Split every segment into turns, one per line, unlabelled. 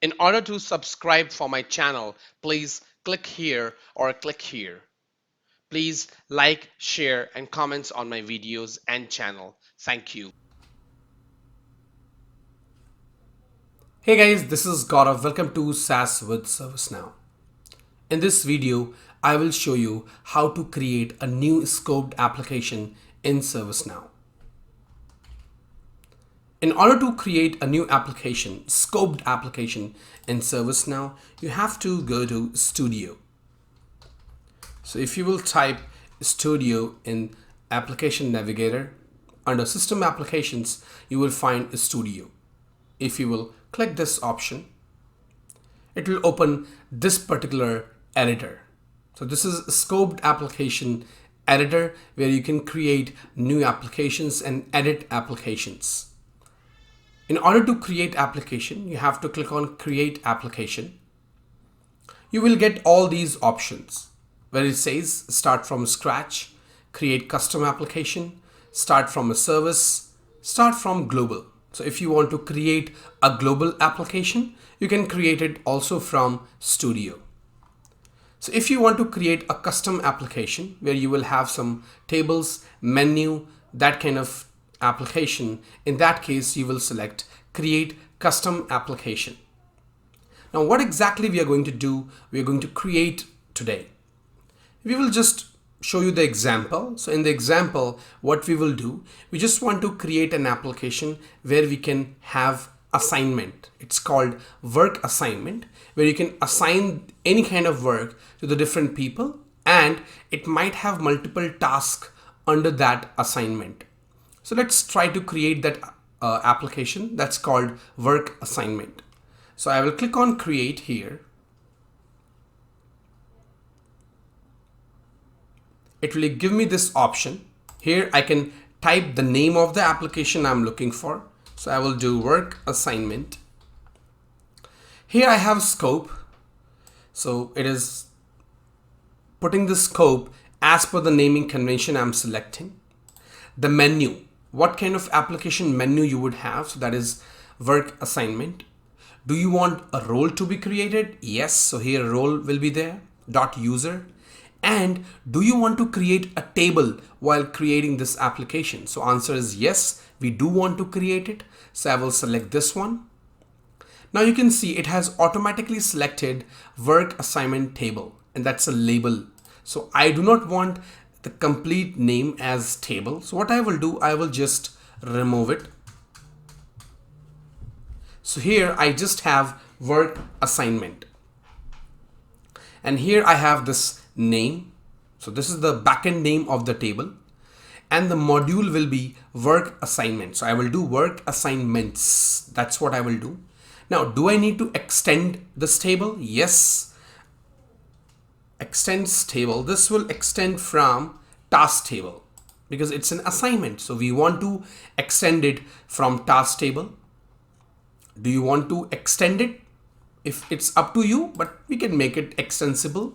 In order to subscribe for my channel, please click here or click here. Please like, share, and comments on my videos and channel. Thank you.
Hey guys, this is Gaurav. Welcome to SaaS with ServiceNow. In this video, I will show you how to create a new scoped application in ServiceNow. In order to create a new application, scoped application in ServiceNow, you have to go to Studio. So if you will type Studio in Application Navigator, under System Applications, you will find Studio. If you will click this option, it will open this particular editor. So this is a scoped application editor where you can create new applications and edit applications. In order to create application, you have to click on Create Application. You will get all these options where it says Start from scratch, Create custom application, Start from a service, Start from global. So if you want to create a global application, you can create it also from Studio. So if you want to create a custom application where you will have some tables, menu, that kind of application, in that case, you will select Create Custom Application. Now, what exactly we are going to do, we are going to create today. We will just show you the example. So in the example, what we will do, we just want to create an application where we can have assignment. It's called work assignment, where you can assign any kind of work to the different people, and it might have multiple tasks under that assignment. So let's try to create that application that's called work assignment. So I will click on create here. It will give me this option. Here I can type the name of the application I'm looking for. So I will do work assignment. Here I have scope. So it is putting the scope as per the naming convention I'm selecting. The menu, what kind of application menu you would have. So that is work assignment. Do you want a role to be created? Yes. So here a role will be there. .user. And do you want to create a table while creating this application? So answer is yes, we do want to create it. So I will select this one. Now you can see it has automatically selected work assignment table, and that's a label. So I do not want the complete name as table. So what I will do, I will just remove it. So here I just have work assignment. And here I have this name. So this is the backend name of the table, and the module will be work assignment. So I will do work assignments. That's what I will do. Now, do I need to extend this table? Yes. Extends table. This will extend from task table because it's an assignment. So we want to extend it from task table. Do you want to extend it? If it's up to you, but we can make it extensible.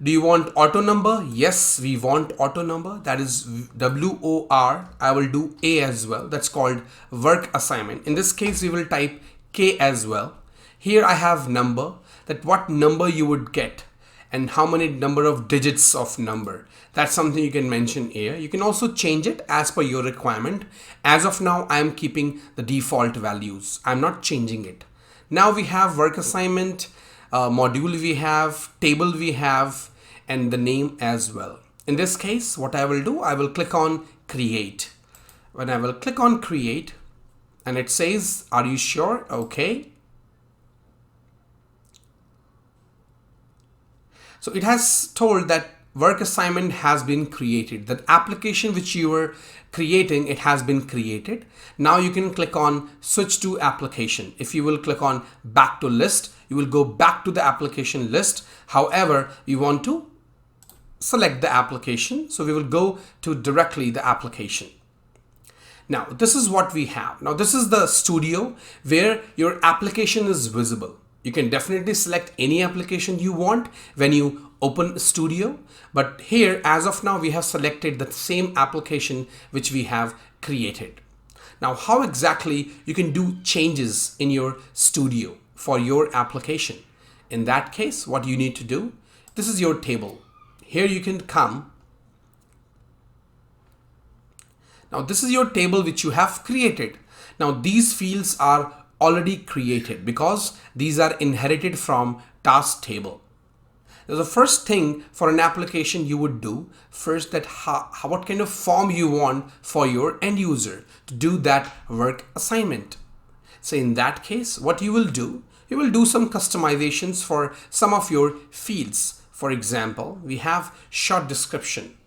Do you want auto number? Yes, we want auto number. That is WOR. I will do A as well. That's called work assignment. In this case, we will type K as well. Here I have number, that what number you would get and how many number of digits of number. That's something you can mention here. You can also change it as per your requirement. As of now, I am keeping the default values. I'm not changing it. Now we have work assignment, module we have, table we have, and the name as well. In this case, what I will do, I will click on create. When I will click on create, and it says, are you sure? Okay. So it has told that work assignment has been created. That application which you were creating, it has been created. Now you can click on switch to application. If you will click on back to list, you will go back to the application list. However, we want to select the application. So we will go to directly the application. Now this is what we have. Now this is the studio where your application is visible. You can definitely select any application you want when you open Studio, but here as of now we have selected the same application which we have created. Now how exactly you can do changes in your Studio? for your application. In that case, what you need to do, this is your table. Here you can come. Now this is your table which you have created. Now these fields are already created because these are inherited from task table. Now, the first thing for an application you would do first, that what kind of form you want for your end user to do that work assignment. So in that case, what you will do some customizations for some of your fields. For example, we have short description.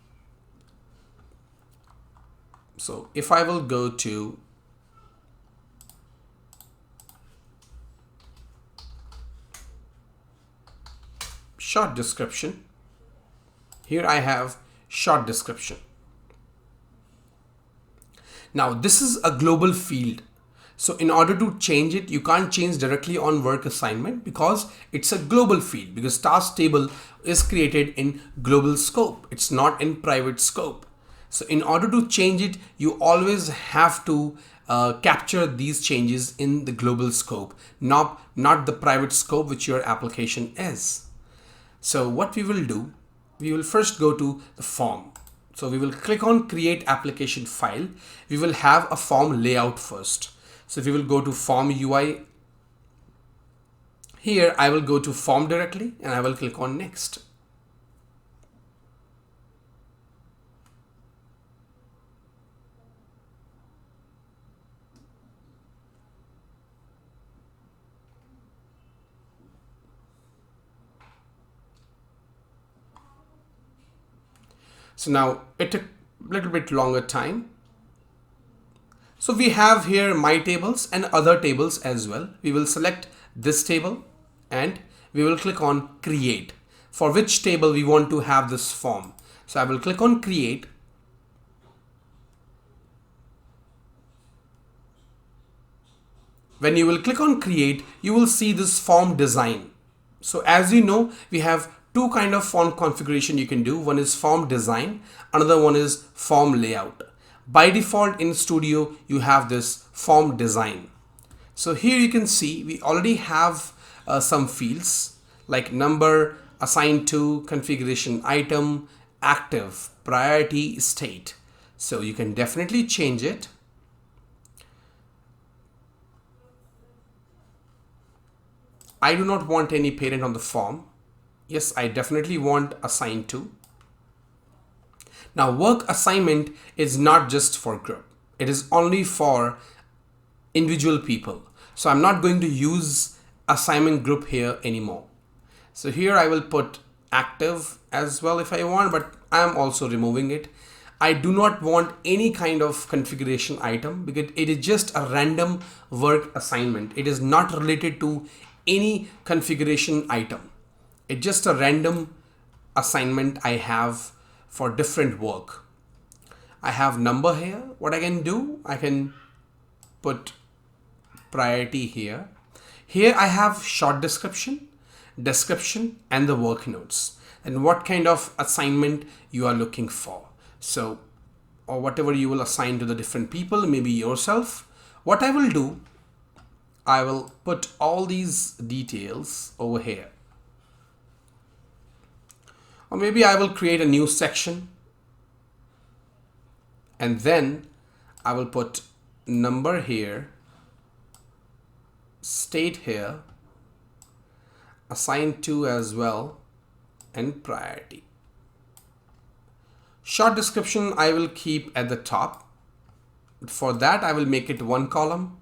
So if I will go to short description, here I have short description. Now this is a global field. So in order to change it, you can't change directly on work assignment because it's a global field, because task table is created in global scope. It's not in private scope. So in order to change it, you always have to capture these changes in the global scope, not the private scope which your application is. So what we will do, we will first go to the form. So we will click on create application file. We will have a form layout first. So if we will go to form UI, here I will go to form directly and I will click on next. So now it took a little bit longer time. So we have here my tables and other tables as well. We will select this table and we will click on create, for which table we want to have this form. So I will click on create. When you will click on create, you will see this form design. So as you know, we have two kind of form configuration you can do. One is form design, another one is form layout. By default in Studio, you have this form design. So here you can see we already have some fields like number, assigned to, configuration item, active, priority, state. So you can definitely change it. I do not want any parent on the form. Yes, I definitely want assigned to. Now work assignment is not just for group. It is only for individual people. So I'm not going to use assignment group here anymore. So here I will put active as well if I want, but I am also removing it. I do not want any kind of configuration item because it is just a random work assignment. It is not related to any configuration item. It's just a random assignment I have for different work. I have number here. What I can do, I can put priority here. Here I have short description, and the work notes, and what kind of assignment you are looking for. So, or whatever you will assign to the different people, maybe yourself. What I will do, I will put all these details over here. Or maybe I will create a new section and then I will put number here, state here, assigned to as well, and priority. Short description I will keep at the top. For that I will make it one column.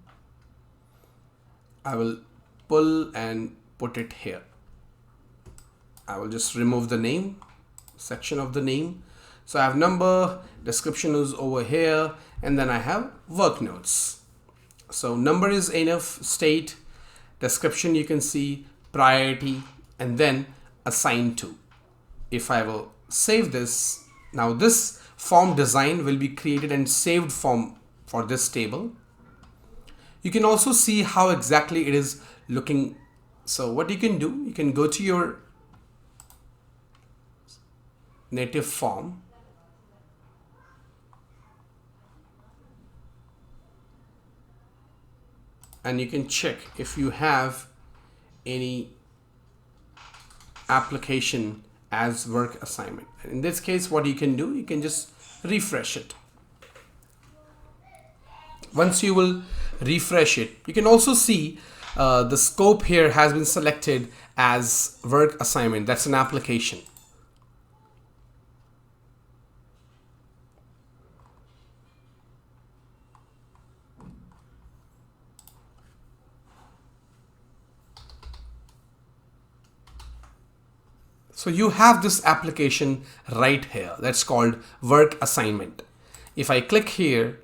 I will pull and put it here. I will just remove the name, section of the name. So I have number, description is over here, and then I have work notes. So number is enough, state, description you can see, priority, and then assigned to. If I will save this, now this form design will be created and saved for this table. You can also see how exactly it is looking. So what you can do, you can go to your native form and you can check if you have any application as work assignment. In this case, what you can do, you can just refresh it. Once you will refresh it, you can also see the scope here has been selected as work assignment. That's an application. So you have this application right here that's called work assignment. If I click here,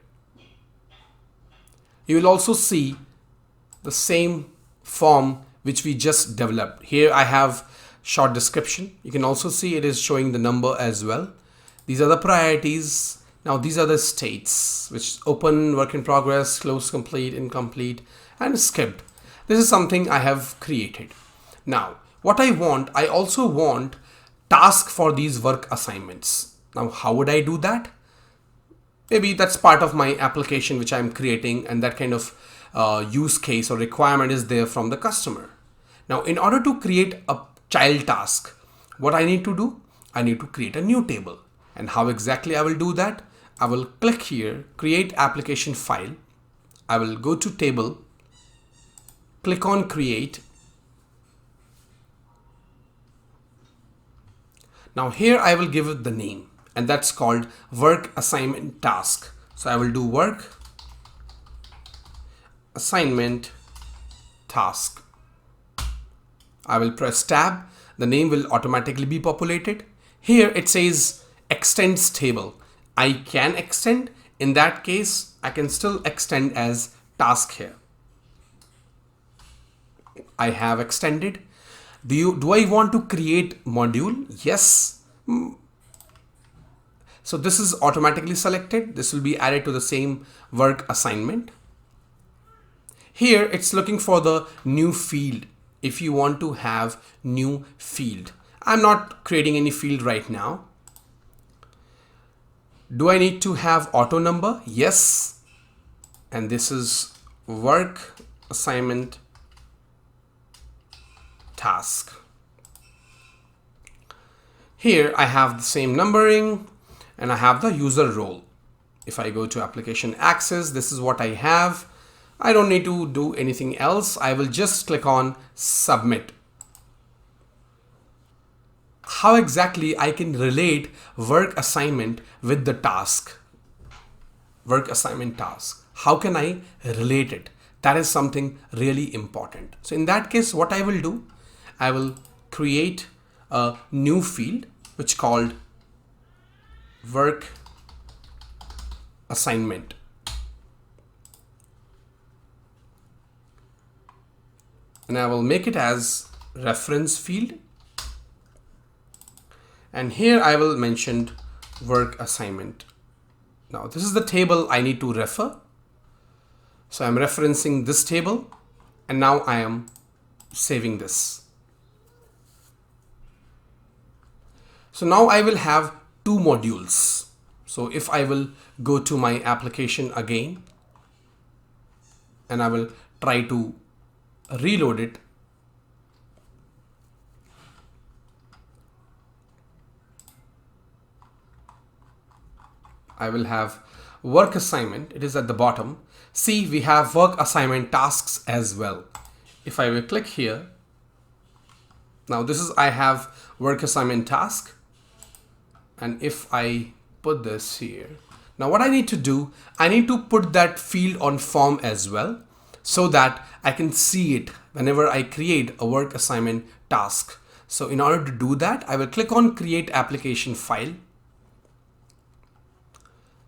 you will also see the same form which we just developed. Here I have short description. You can also see it is showing the number as well. These are the priorities. Now these are the states, which open, work in progress, close, complete, incomplete, and skipped. This is something I have created. Now what I also want task for these work assignments. Now how would I do that? Maybe that's part of my application which I'm creating, and that kind of use case or requirement is there from the customer. Now in order to create a child task, what I need to do, I need to create a new table. And how exactly I will do that? I will click here, create application file. I will go to table, click on create. Now here I will give it the name, and that's called work assignment task. So I will do work assignment task. I will press tab. The name will automatically be populated. Here it says extends table. I can extend. In that case, I can still extend as task here. I have extended. Do I want to create module? Yes. So this is automatically selected. This will be added to the same work assignment. Here it's looking for the new field. If you want to have new field, I'm not creating any field right now. Do I need to have auto number? Yes. And this is work assignment task. Here I have the same numbering and I have the user role. If I go to application access, this is what I have. I don't need to do anything else. I will just click on submit. How exactly I can relate work assignment with the task? Work assignment task. How can I relate it? That is something really important. So in that case, what I will do, I will create a new field which called work assignment. And I will make it as reference field. And here I will mention work assignment. Now this is the table I need to refer. So I'm referencing this table and now I am saving this. So now I will have two modules. So if I will go to my application again and I will try to reload it, I will have work assignment. It is at the bottom. See, we have work assignment tasks as well. If I will click here, now this is, I have work assignment task. And if I put this here, now what I need to do, I need to put that field on form as well, so that I can see it whenever I create a work assignment task. So in order to do that, I will click on create application file.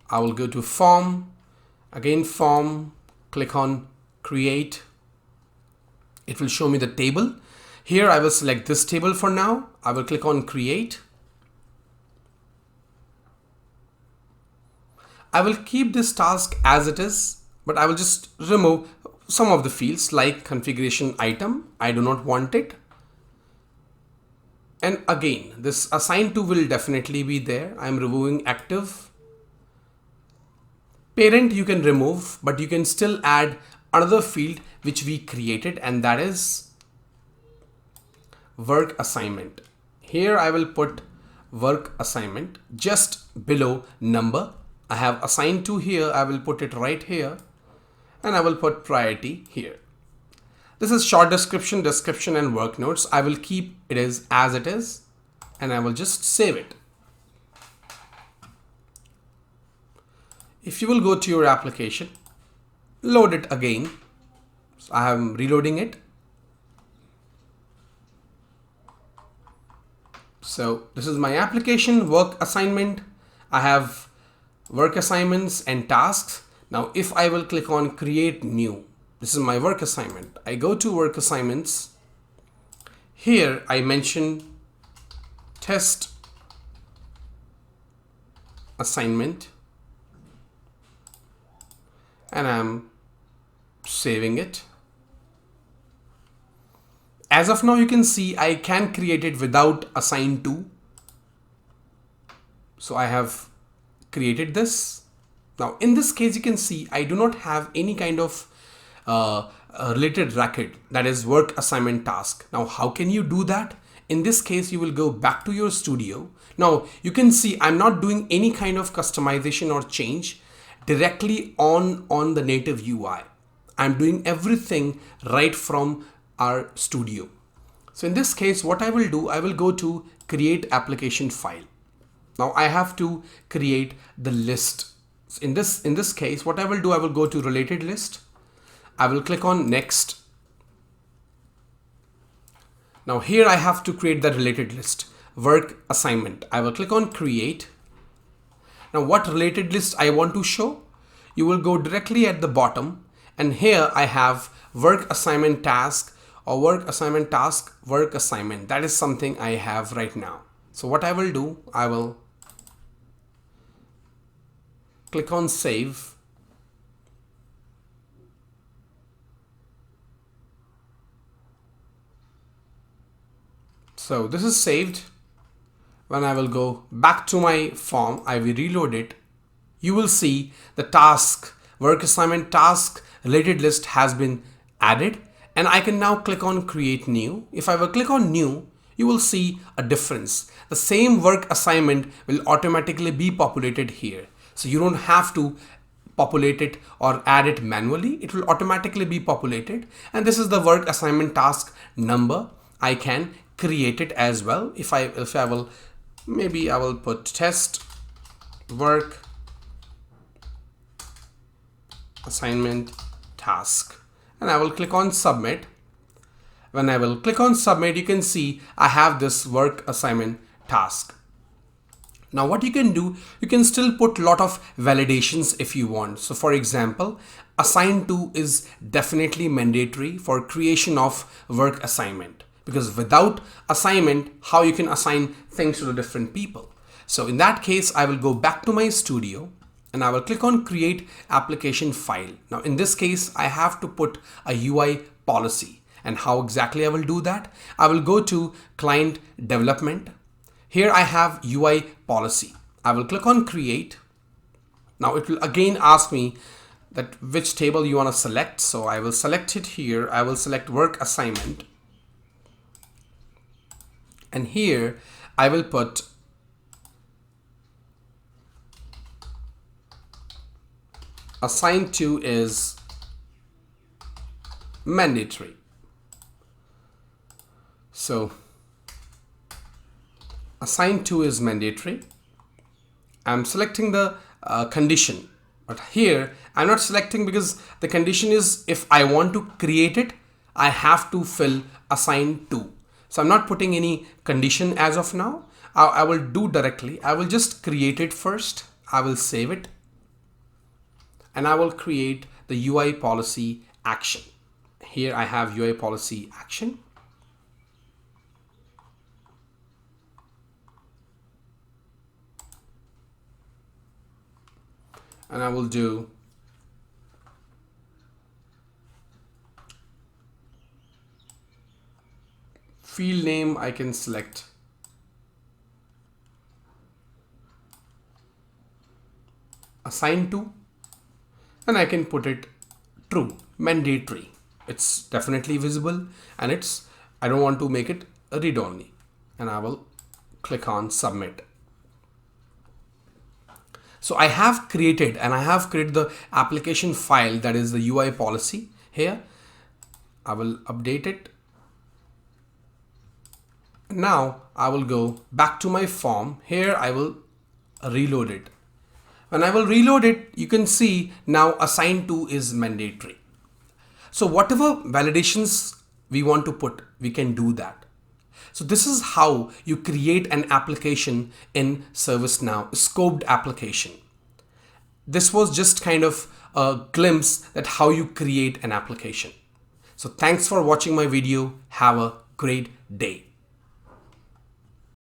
I will go to form, again form, click on create. It will show me the table. Here I will select this table for now. I will click on create. I will keep this task as it is, but I will just remove some of the fields like configuration item. I do not want it. And again, this assign to will definitely be there. I'm removing active. Parent you can remove, but you can still add another field which we created, and that is work assignment. Here I will put work assignment just below number. I have assigned to here. I will put it right here and I will put priority here. This is short description and work notes. I will keep it as it is and I will just save it. If you will go to your application, load it again. So I am reloading it. So this is my application work assignment. I have work assignments and tasks. Now if I will click on create new, this is my work assignment. I go to work assignments. Here I mention test assignment and I'm saving it. As of now, you can see I can create it without assign to. So I have created this. Now in this case, you can see I do not have any kind of related record, that is work assignment task. Now how can you do that? In this case, you will go back to your studio. Now you can see I'm not doing any kind of customization or change directly on the native UI. I'm doing everything right from our studio. So in this case, what I will do, I will go to create application file. Now I have to create the list. So in this case, what I will do, I will go to related list. I will click on next. Now here I have to create the related list, work assignment. I will click on create. Now what related list I want to show? You will go directly at the bottom and here I have work assignment task or work assignment task, work assignment. That is something I have right now. So what I will do, I will click on save. So this is saved. When I will go back to my form, I will reload it. You will see the task, work assignment task related list has been added. And I can now click on create new. If I will click on new, you will see a difference. The same work assignment will automatically be populated here. So you don't have to populate it or add it manually. It will automatically be populated. And this is the work assignment task number. I can create it as well. If I will, maybe I will put test work assignment task. And I will click on submit. When I will click on submit, you can see I have this work assignment task. Now what you can do, you can still put a lot of validations if you want. So for example, assign to is definitely mandatory for creation of work assignment, because without assignment, how you can assign things to the different people. So in that case, I will go back to my studio and I will click on create application file. Now in this case, I have to put a UI policy. And how exactly I will do that? I will go to client development. Here I have UI policy. I will click on create. Now it will again ask me that which table you want to select. So I will select it here. I will select work assignment. And here I will put assigned to is mandatory. So assigned to is mandatory. I'm selecting the condition, but here I'm not selecting because the condition is if I want to create it, I have to fill assigned to. So I'm not putting any condition as of now. I will do directly. I will just create it first. I will save it. And I will create the UI policy action. Here I have UI policy action. And I will do field name. I can select assigned to, and I can put it true, mandatory. It's definitely visible, and I don't want to make it read only, and I will click on submit. So I have created the application file, that is the UI policy here. I will update it. Now I will go back to my form. Here I will reload it. When I will reload it, you can see now assign to is mandatory. So whatever validations we want to put, we can do that. So this is how you create an application in ServiceNow, scoped application. This was just kind of a glimpse at how you create an application. So thanks for watching my video. Have a great day.